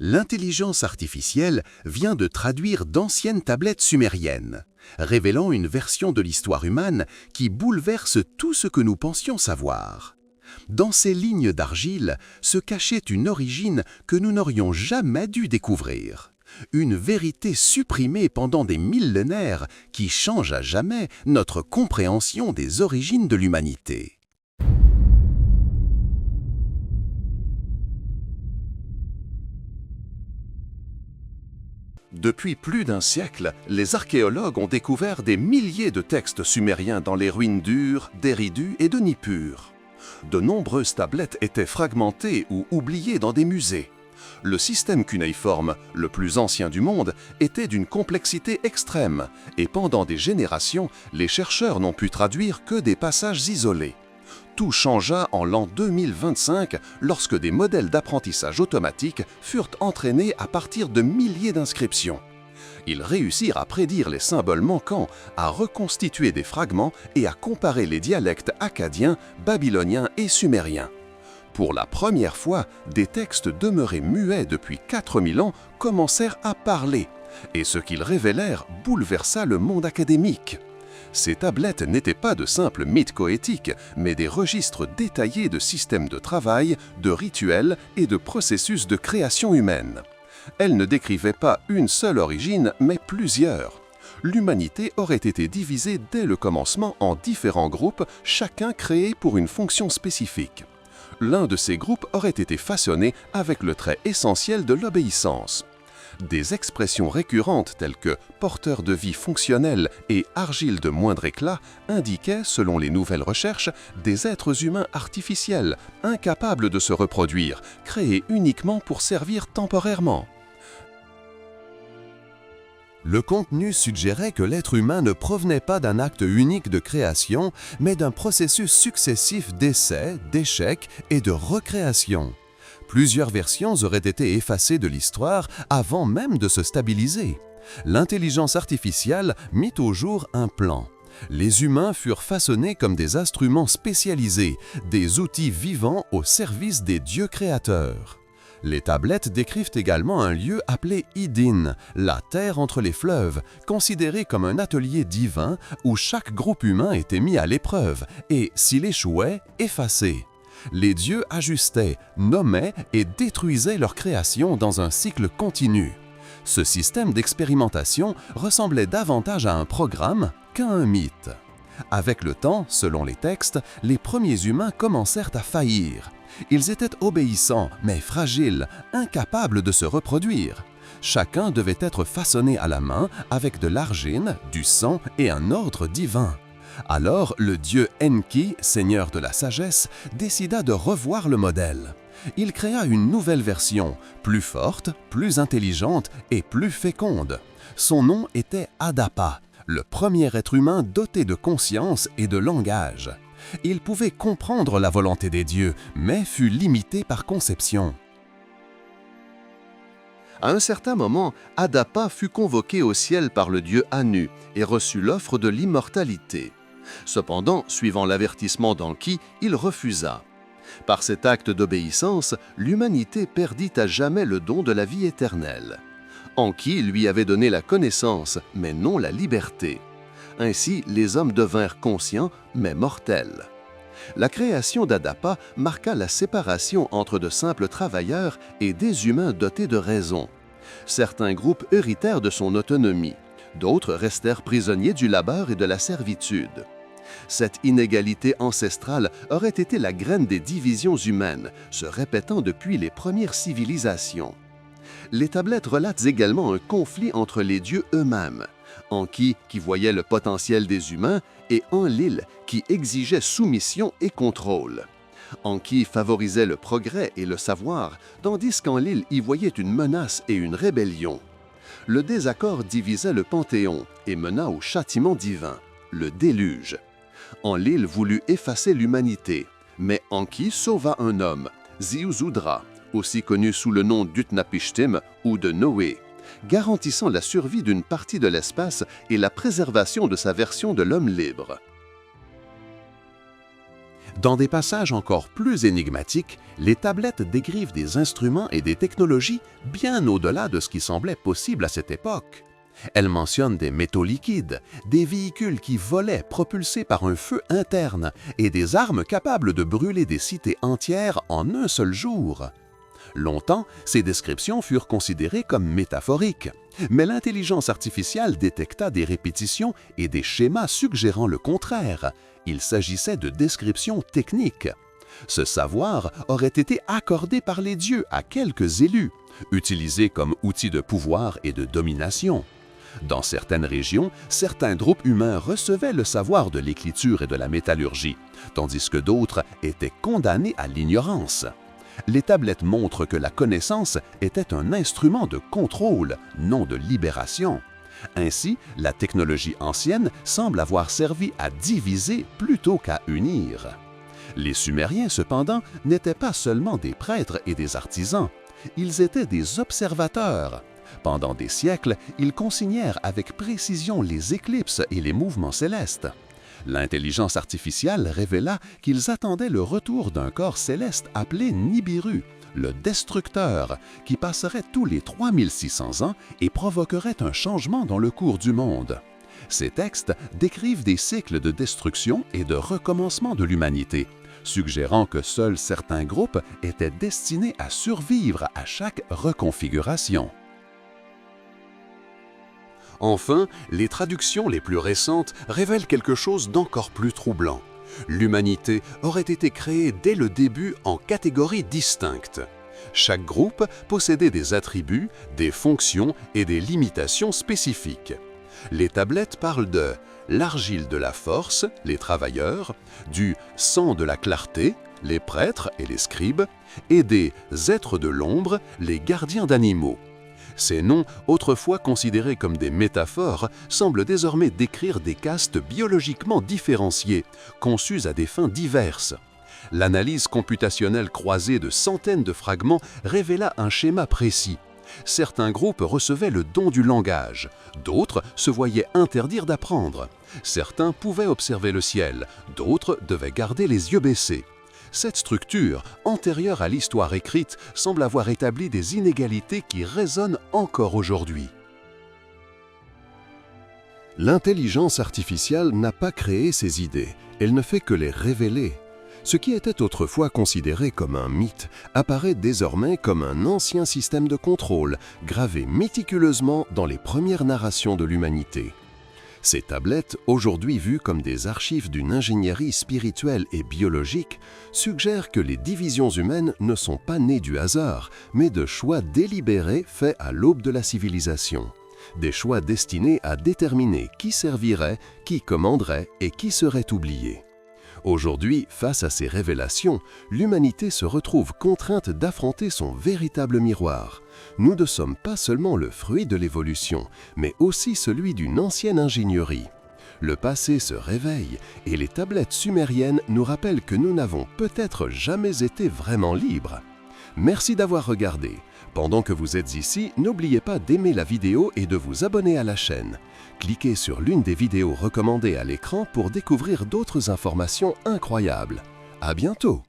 L'intelligence artificielle vient de traduire d'anciennes tablettes sumériennes, révélant une version de l'histoire humaine qui bouleverse tout ce que nous pensions savoir. Dans ces lignes d'argile se cachait une origine que nous n'aurions jamais dû découvrir. Une vérité supprimée pendant des millénaires qui change à jamais notre compréhension des origines de l'humanité. Depuis plus d'un siècle, les archéologues ont découvert des milliers de textes sumériens dans les ruines d'Ur, d'Eridu et de Nippur. De nombreuses tablettes étaient fragmentées ou oubliées dans des musées. Le système cunéiforme, le plus ancien du monde, était d'une complexité extrême et pendant des générations, les chercheurs n'ont pu traduire que des passages isolés. Tout changea en l'an 2025 lorsque des modèles d'apprentissage automatique furent entraînés à partir de milliers d'inscriptions. Ils réussirent à prédire les symboles manquants, à reconstituer des fragments et à comparer les dialectes akkadiens, babyloniens et sumériens. Pour la première fois, des textes demeurés muets depuis 4000 ans commencèrent à parler, et ce qu'ils révélèrent bouleversa le monde académique. Ces tablettes n'étaient pas de simples mythes poétiques, mais des registres détaillés de systèmes de travail, de rituels et de processus de création humaine. Elles ne décrivaient pas une seule origine, mais plusieurs. L'humanité aurait été divisée dès le commencement en différents groupes, chacun créé pour une fonction spécifique. L'un de ces groupes aurait été façonné avec le trait essentiel de l'obéissance. Des expressions récurrentes telles que « porteur de vie fonctionnelle » et « argile de moindre éclat » indiquaient, selon les nouvelles recherches, des êtres humains artificiels, incapables de se reproduire, créés uniquement pour servir temporairement. Le contenu suggérait que l'être humain ne provenait pas d'un acte unique de création, mais d'un processus successif d'essais, d'échecs et de recréation. Plusieurs versions auraient été effacées de l'histoire avant même de se stabiliser. L'intelligence artificielle mit au jour un plan. Les humains furent façonnés comme des instruments spécialisés, des outils vivants au service des dieux créateurs. Les tablettes décrivent également un lieu appelé Idin, la terre entre les fleuves, considéré comme un atelier divin où chaque groupe humain était mis à l'épreuve et, s'il échouait, effacé. Les dieux ajustaient, nommaient et détruisaient leur création dans un cycle continu. Ce système d'expérimentation ressemblait davantage à un programme qu'à un mythe. Avec le temps, selon les textes, les premiers humains commencèrent à faillir. Ils étaient obéissants, mais fragiles, incapables de se reproduire. Chacun devait être façonné à la main avec de l'argile, du sang et un ordre divin. Alors, le dieu Enki, seigneur de la sagesse, décida de revoir le modèle. Il créa une nouvelle version, plus forte, plus intelligente et plus féconde. Son nom était Adapa, le premier être humain doté de conscience et de langage. Il pouvait comprendre la volonté des dieux, mais fut limité par conception. À un certain moment, Adapa fut convoqué au ciel par le dieu Anu et reçut l'offre de l'immortalité. Cependant, suivant l'avertissement d'Enki, il refusa. Par cet acte d'obéissance, l'humanité perdit à jamais le don de la vie éternelle. Enki lui avait donné la connaissance, mais non la liberté. Ainsi, les hommes devinrent conscients, mais mortels. La création d'Adapa marqua la séparation entre de simples travailleurs et des humains dotés de raison. Certains groupes héritèrent de son autonomie, d'autres restèrent prisonniers du labeur et de la servitude. Cette inégalité ancestrale aurait été la graine des divisions humaines, se répétant depuis les premières civilisations. Les tablettes relatent également un conflit entre les dieux eux-mêmes. Enki, qui voyait le potentiel des humains, et Enlil, qui exigeait soumission et contrôle. Enki favorisait le progrès et le savoir, tandis qu'Enlil y voyait une menace et une rébellion. Le désaccord divisa le panthéon et mena au châtiment divin, le déluge. Enlil voulut effacer l'humanité, mais Enki sauva un homme, Ziusudra, aussi connu sous le nom d'Utnapishtim ou de Noé, garantissant la survie d'une partie de l'espace et la préservation de sa version de l'homme libre. Dans des passages encore plus énigmatiques, les tablettes décrivent des instruments et des technologies bien au-delà de ce qui semblait possible à cette époque. Elles mentionnent des métaux liquides, des véhicules qui volaient propulsés par un feu interne et des armes capables de brûler des cités entières en un seul jour. Longtemps, ces descriptions furent considérées comme métaphoriques, mais l'intelligence artificielle détecta des répétitions et des schémas suggérant le contraire. Il s'agissait de descriptions techniques. Ce savoir aurait été accordé par les dieux à quelques élus, utilisé comme outil de pouvoir et de domination. Dans certaines régions, certains groupes humains recevaient le savoir de l'écriture et de la métallurgie, tandis que d'autres étaient condamnés à l'ignorance. Les tablettes montrent que la connaissance était un instrument de contrôle, non de libération. Ainsi, la technologie ancienne semble avoir servi à diviser plutôt qu'à unir. Les Sumériens, cependant, n'étaient pas seulement des prêtres et des artisans, ils étaient des observateurs. Pendant des siècles, ils consignèrent avec précision les éclipses et les mouvements célestes. L'intelligence artificielle révéla qu'ils attendaient le retour d'un corps céleste appelé Nibiru, le destructeur, qui passerait tous les 3600 ans et provoquerait un changement dans le cours du monde. Ces textes décrivent des cycles de destruction et de recommencement de l'humanité, suggérant que seuls certains groupes étaient destinés à survivre à chaque reconfiguration. Enfin, les traductions les plus récentes révèlent quelque chose d'encore plus troublant. L'humanité aurait été créée dès le début en catégories distinctes. Chaque groupe possédait des attributs, des fonctions et des limitations spécifiques. Les tablettes parlent de l'argile de la force, les travailleurs, du sang de la clarté, les prêtres et les scribes, et des êtres de l'ombre, les gardiens d'animaux. Ces noms, autrefois considérés comme des métaphores, semblent désormais décrire des castes biologiquement différenciées, conçues à des fins diverses. L'analyse computationnelle croisée de centaines de fragments révéla un schéma précis. Certains groupes recevaient le don du langage, d'autres se voyaient interdire d'apprendre. Certains pouvaient observer le ciel, d'autres devaient garder les yeux baissés. Cette structure, antérieure à l'histoire écrite, semble avoir établi des inégalités qui résonnent encore aujourd'hui. L'intelligence artificielle n'a pas créé ces idées, elle ne fait que les révéler. Ce qui était autrefois considéré comme un mythe apparaît désormais comme un ancien système de contrôle, gravé méticuleusement dans les premières narrations de l'humanité. Ces tablettes, aujourd'hui vues comme des archives d'une ingénierie spirituelle et biologique, suggèrent que les divisions humaines ne sont pas nées du hasard, mais de choix délibérés faits à l'aube de la civilisation. Des choix destinés à déterminer qui servirait, qui commanderait et qui serait oublié. Aujourd'hui, face à ces révélations, l'humanité se retrouve contrainte d'affronter son véritable miroir. Nous ne sommes pas seulement le fruit de l'évolution, mais aussi celui d'une ancienne ingénierie. Le passé se réveille et les tablettes sumériennes nous rappellent que nous n'avons peut-être jamais été vraiment libres. Merci d'avoir regardé. Pendant que vous êtes ici, n'oubliez pas d'aimer la vidéo et de vous abonner à la chaîne. Cliquez sur l'une des vidéos recommandées à l'écran pour découvrir d'autres informations incroyables. À bientôt!